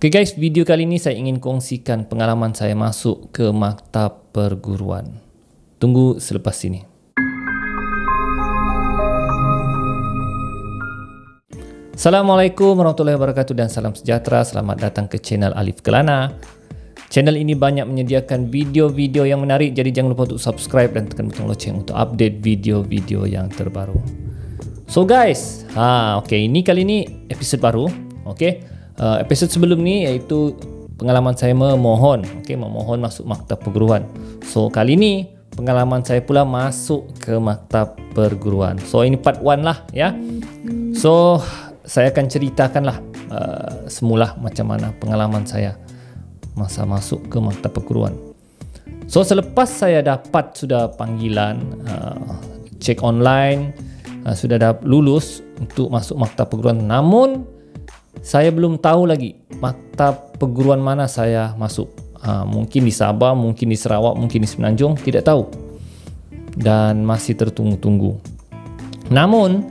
Oke guys, video kali ini saya ingin kongsikan pengalaman saya masuk ke maktab perguruan. Tunggu selepas ini. Assalamualaikum warahmatullahi wabarakatuh dan salam sejahtera. Selamat datang ke channel Alif Kelana. Channel ini banyak menyediakan video-video yang menarik, jadi jangan lupa untuk subscribe dan tekan butang loceng untuk update video-video yang terbaru. So guys, ini kali ini episod baru. Episod sebelum ni iaitu pengalaman saya memohon masuk maktab perguruan. So kali ni pengalaman saya pula masuk ke maktab perguruan. So ini part 1 lah ya. So saya akan ceritakan lah semula macam mana pengalaman saya masa masuk ke maktab perguruan. So selepas saya dapat sudah panggilan, cek online, sudah lulus untuk masuk maktab perguruan, namun saya belum tahu lagi maktab perguruan mana saya masuk. Mungkin di Sabah, mungkin di Sarawak, mungkin di Semenanjung, tidak tahu. Dan masih tertunggu-tunggu. Namun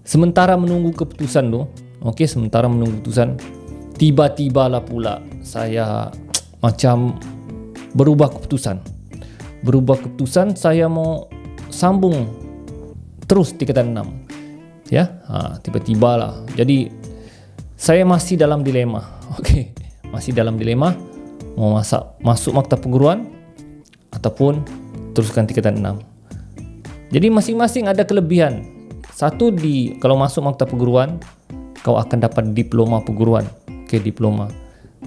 sementara menunggu keputusan tu, tiba-tibalah pula saya macam berubah keputusan. Saya mau sambung terus tingkatan 6. Ya, tiba-tibalah. Jadi saya masih dalam dilema. Masih dalam dilema mau masuk maktab perguruan ataupun teruskan tingkatan 6. Jadi masing-masing ada kelebihan. Satu, kalau masuk maktab perguruan kau akan dapat diploma perguruan. Diploma.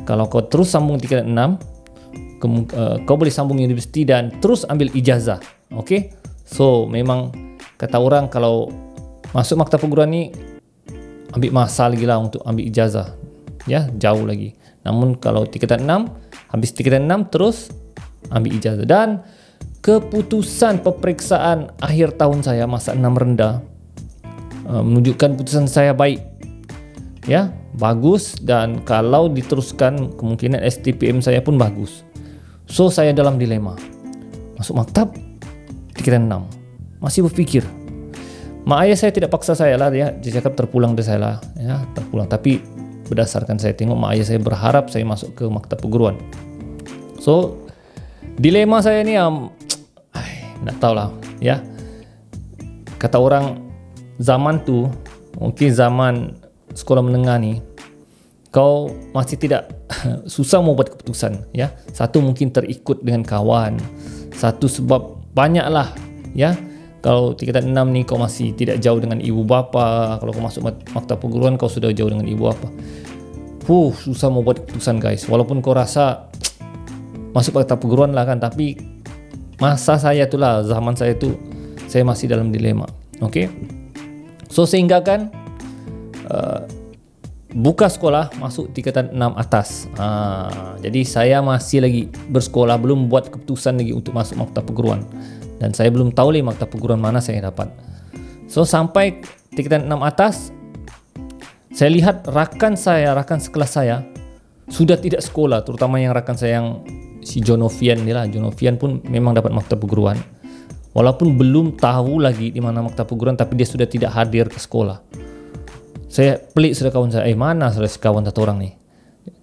Kalau kau terus sambung tingkatan 6, kau boleh sambung universiti dan terus ambil ijazah. So memang kata orang kalau masuk maktab perguruan ni ambil masa lagi lah untuk ambil ijazah, ya, jauh lagi. Namun kalau tingkatan 6, habis tingkatan 6 terus ambil ijazah. Dan keputusan peperiksaan akhir tahun saya masa 6 rendah menunjukkan keputusan saya baik, ya, bagus. Dan kalau diteruskan kemungkinan STPM saya pun bagus. So saya dalam dilema masuk maktab tingkatan 6. Masih berfikir. Mak ayah saya tidak paksa saya lah, dia cakap terpulang dari saya lah, ya, terpulang. Tapi berdasarkan saya tengok, mak ayah saya berharap saya masuk ke maktab perguruan. So dilema saya ni nak tahu lah, ya. Kata orang zaman tu, mungkin zaman sekolah menengah ni, kau masih tidak susah mau buat keputusan, ya. Satu mungkin terikut dengan kawan, satu sebab banyaklah, ya. Kalau tingkatan 6 ni kau masih tidak jauh dengan ibu bapa. Kalau kau masuk maktab perguruan kau sudah jauh dengan ibu bapa. Susah mau buat keputusan guys. Walaupun kau rasa masuk maktab perguruan lah kan, tapi masa saya tu lah, zaman saya tu, saya masih dalam dilema. So sehingga kan buka sekolah masuk tingkatan 6 atas. Jadi saya masih lagi bersekolah, belum buat keputusan lagi untuk masuk maktab perguruan. Dan saya belum tahu lagi maktab perguruan mana saya dapat. So sampai tingkatan 6 atas, saya lihat rakan sekelas saya sudah tidak sekolah, terutama yang rakan saya yang si Jonovian ni lah. Jonovian pun memang dapat maktab perguruan. Walaupun belum tahu lagi di mana maktab perguruan, tapi dia sudah tidak hadir ke sekolah. Saya pelik sudah kawan saya, mana sudah kawan satu orang ni.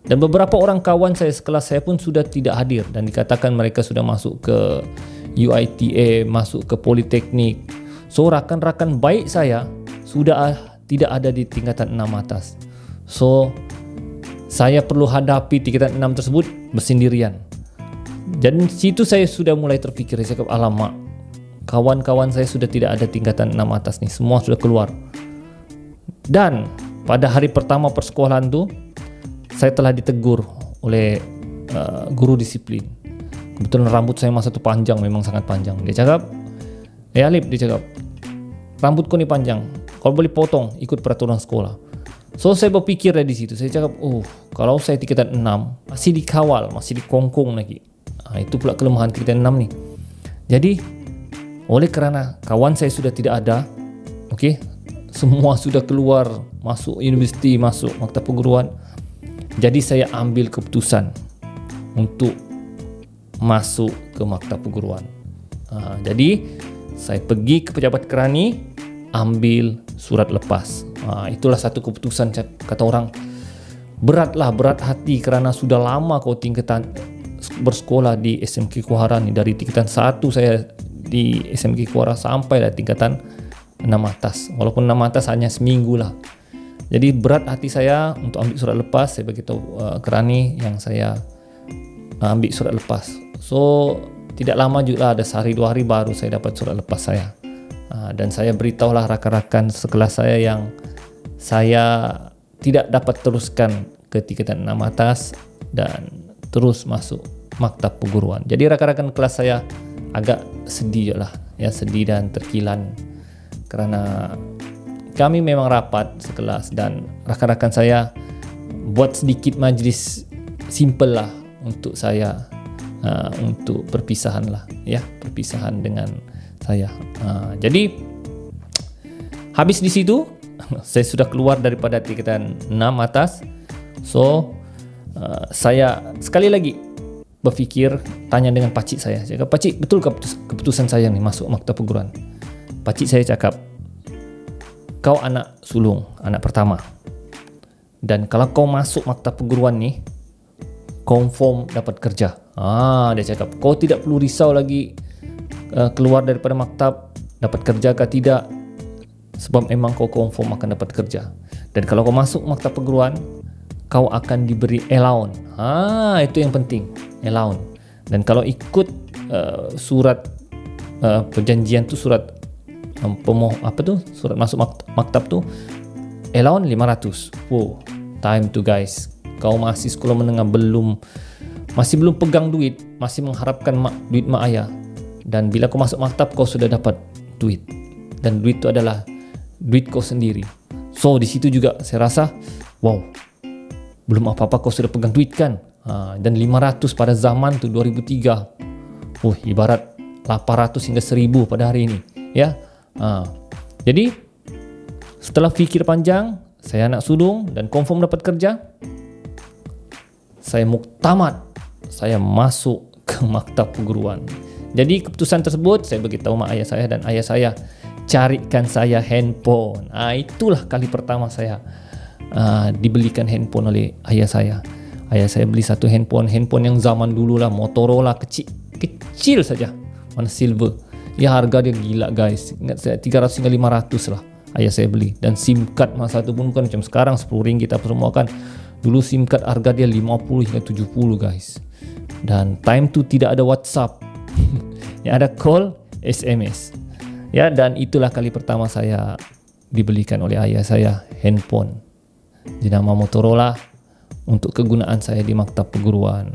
Dan beberapa orang kawan saya sekelas saya pun sudah tidak hadir dan dikatakan mereka sudah masuk ke UITA, masuk ke Politeknik. So rakan-rakan baik saya sudah tidak ada di tingkatan 6 atas. So saya perlu hadapi tingkatan 6 tersebut bersendirian. Dan situ saya sudah mulai terfikir, saya cakap, alamak, kawan-kawan saya sudah tidak ada tingkatan 6 atas nih, semua sudah keluar. Dan pada hari pertama persekolahan tu, saya telah ditegur oleh guru disiplin. Kebetulan rambut saya masa itu panjang, memang sangat panjang. Dia cakap, Alif, dia cakap, rambutku ni panjang, kau boleh potong ikut peraturan sekolah. So saya berpikir dari situ, saya cakap, kalau saya tingkatan 6 masih dikawal, masih dikongkong lagi. Itu pula kelemahan tingkatan 6 ni. Jadi oleh kerana kawan saya sudah tidak ada, semua sudah keluar, masuk universiti, masuk maktab perguruan. Jadi saya ambil keputusan untuk masuk ke maktab perguruan. Jadi saya pergi ke pejabat kerani, ambil surat lepas. Itulah satu keputusan, kata orang, berat hati kerana sudah lama kau tingkatan bersekolah di SMK Kuara ni. Dari tingkatan 1 saya di SMK Kuara sampai lah tingkatan 6 atas. Walaupun 6 atas hanya seminggu lah. Jadi berat hati saya untuk ambil surat lepas. Saya beritahu kerani yang saya ambil surat lepas. So tidak lama juga, ada sehari 2 hari baru saya dapat surat lepas saya. Dan saya beritahulah rakan-rakan sekelas saya yang saya tidak dapat teruskan ke tingkatan 6 atas dan terus masuk maktab perguruan. Jadi rakan-rakan kelas saya agak sedih lah, ya, sedih dan terkilan kerana kami memang rapat sekelas dan rakan-rakan saya buat sedikit majlis simple lah untuk saya, untuk perpisahan lah, ya, perpisahan dengan saya. Jadi habis di situ saya sudah keluar daripada tingkatan 6 atas. So saya sekali lagi berfikir, tanya dengan pakcik saya. Saya cakap, "Pakcik, betul ke keputusan saya ni masuk maktab perguruan?" Pakcik saya cakap, "Kau anak sulung, anak pertama. Dan kalau kau masuk maktab perguruan ni, confirm dapat kerja." Dia cakap, "Kau tidak perlu risau lagi keluar daripada maktab dapat kerja ke tidak, sebab memang kau confirm akan dapat kerja. Dan kalau kau masuk maktab perguruan, kau akan diberi allowance." Itu yang penting, allowance. Dan kalau ikut surat perjanjian tu, surat surat masuk maktab tu, allowance 500. Time tu guys. Kau masih sekolah menengah, masih belum pegang duit, masih mengharapkan duit mak ayah. Dan bila kau masuk maktab, kau sudah dapat duit. Dan duit tu adalah duit kau sendiri. So di situ juga saya rasa, wow, belum apa-apa kau sudah pegang duit kan. Dan 500 pada zaman tu 2003, ibarat 800 hingga 1000 pada hari ini, ya. Jadi setelah fikir panjang, saya anak sulung dan confirm dapat kerja, saya muktamad, saya masuk ke maktab perguruan. Jadi keputusan tersebut saya beritahu mak ayah saya, dan ayah saya carikan saya handphone. Itulah kali pertama saya dibelikan handphone oleh ayah saya. Ayah saya beli satu handphone yang zaman dulu lah, Motorola, kecil saja, warna silver. Ya, harga dia gila guys, ingat saya 300 hingga 500 lah ayah saya beli. Dan SIM card masa itu pun bukan macam sekarang 10 ringgit apa semua kan. Dulu SIM card harga dia 50 hingga 70 guys. Dan time tu tidak ada WhatsApp. Yang ada call, SMS. Ya, dan itulah kali pertama saya dibelikan oleh ayah saya handphone jenama Motorola untuk kegunaan saya di maktab perguruan.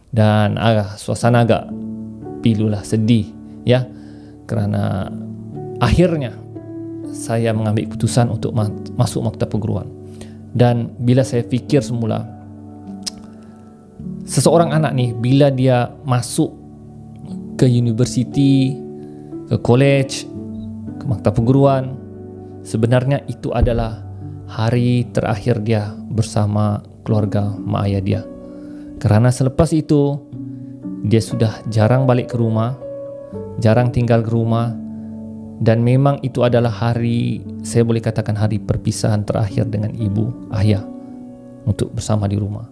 Dan suasana agak pilulah, sedih, ya, kerana akhirnya saya mengambil keputusan untuk masuk maktab perguruan. Dan bila saya fikir semula, seseorang anak ni bila dia masuk ke universiti, ke college, ke maktab perguruan, sebenarnya itu adalah hari terakhir dia bersama keluarga mak ayah dia. Kerana selepas itu dia sudah jarang balik ke rumah, jarang tinggal ke rumah, dan memang itu adalah hari, saya boleh katakan hari perpisahan terakhir dengan ibu, ayah untuk bersama di rumah.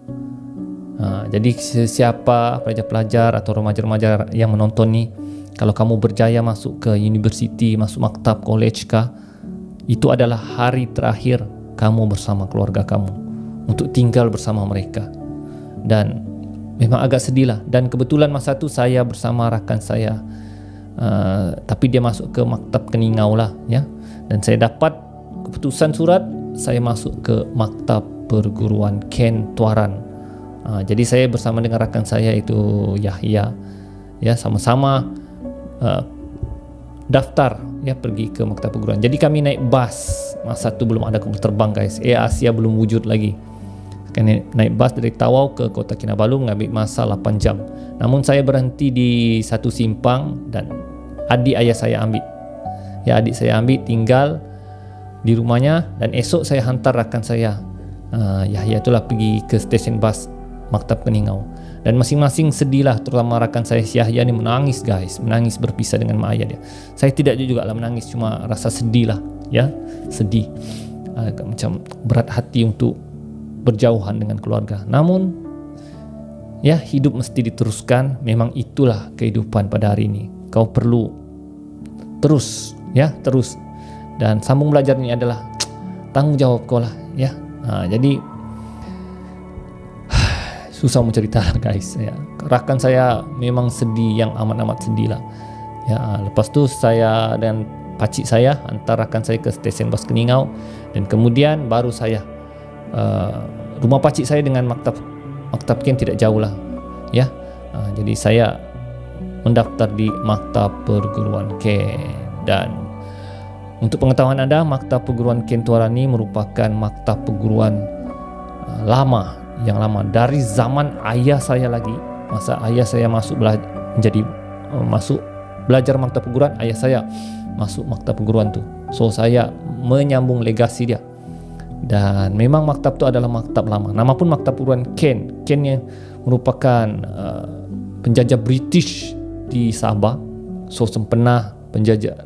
Jadi siapa pelajar-pelajar atau remaja-remaja yang menonton ni, kalau kamu berjaya masuk ke universiti, masuk maktab, college kah, itu adalah hari terakhir kamu bersama keluarga kamu, untuk tinggal bersama mereka. Dan memang agak sedih lah. Dan kebetulan masa tu saya bersama rakan saya, tapi dia masuk ke maktab Keningau lah, ya. Dan saya dapat keputusan surat, saya masuk ke maktab perguruan Ken Tuaran. Jadi saya bersama dengan rakan saya itu Yahya, ya, sama-sama daftar, ya, pergi ke maktab perguruan. Jadi kami naik bas, masa tu belum ada kapal terbang guys, Asia belum wujud lagi. Kami naik bas dari Tawau ke Kota Kinabalu, mengambil masa 8 jam. Namun saya berhenti di satu simpang dan adik ayah saya ambil, ya, adik saya ambil tinggal di rumahnya, dan esok saya hantar rakan saya Yahya itulah pergi ke stesen bas maktab Keningau. Dan masing-masing sedih lah, terutama rakan saya Yahya ni menangis guys, menangis berpisah dengan mak ayah dia. Saya tidak juga lah menangis, cuma rasa sedih lah, ya, sedih, macam berat hati untuk berjauhan dengan keluarga. Namun ya, hidup mesti diteruskan. Memang itulah kehidupan pada hari ini. Kau perlu terus dan sambung belajar ini adalah tanggung jawab kau lah ya. Jadi susah mau cerita guys ya. Rakan saya memang sedih, yang amat-amat sedih lah ya. Lepas tu saya dan pakcik saya hantar rakan saya ke stesen bas Keningau, dan kemudian baru saya rumah pakcik saya dengan maktab Ken tidak jauh lah ya. Jadi saya mendaftar di maktab perguruan Ken. Dan untuk pengetahuan anda, maktab perguruan Ken Tuarani merupakan maktab perguruan yang lama dari zaman ayah saya lagi. Masa ayah saya masuk belajar maktab perguruan, ayah saya masuk maktab perguruan tu. So saya menyambung legasi dia. Dan memang maktab tu adalah maktab lama. Nama pun maktab perguruan Ken yang merupakan penjajah British di Sabah. So sempena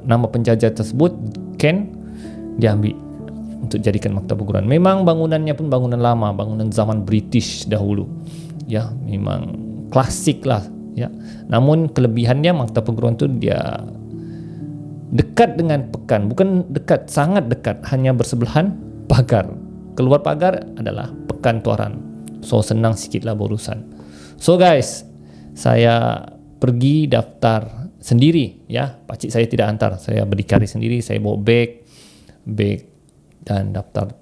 nama penjajah tersebut Ken diambil untuk jadikan maktab perguruan. Memang bangunannya pun bangunan lama, bangunan zaman British dahulu ya, memang klasik lah ya. Namun kelebihannya maktab perguruan tu dia dekat dengan pekan, bukan dekat, sangat dekat, hanya bersebelahan pagar. Keluar pagar adalah pekan Tuaran. So senang sikitlah berurusan. So guys, saya pergi daftar sendiri ya. Pakcik saya tidak hantar, saya berdikari sendiri. Saya bawa beg dan daftar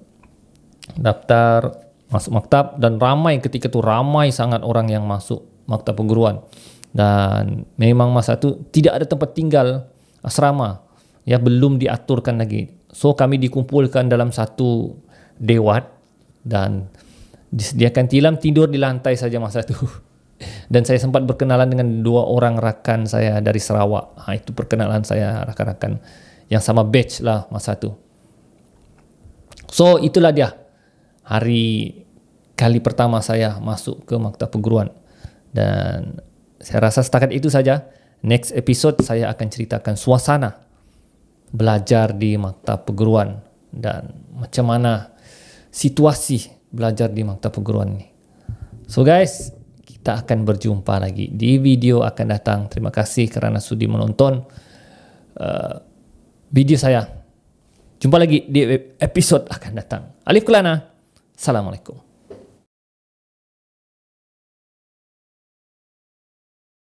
masuk maktab. Dan ramai ketika itu, ramai sangat orang yang masuk maktab perguruan. Dan memang masa itu tidak ada tempat tinggal, asrama ya, belum diaturkan lagi. So kami dikumpulkan dalam satu dewat dan disediakan tilam, tidur di lantai saja masa itu. Dan saya sempat berkenalan dengan 2 orang rakan saya dari Sarawak. Itu perkenalan saya, rakan-rakan yang sama batch lah masa itu. So itulah dia kali pertama saya masuk ke maktab perguruan. Dan saya rasa setakat itu saja. Next episode saya akan ceritakan suasana belajar di maktab perguruan dan macam mana situasi belajar di maktab perguruan ni. So guys, kita akan berjumpa lagi di video akan datang. Terima kasih kerana sudi menonton video saya. Jumpa lagi di episod akan datang. Alif Kelana. Assalamualaikum.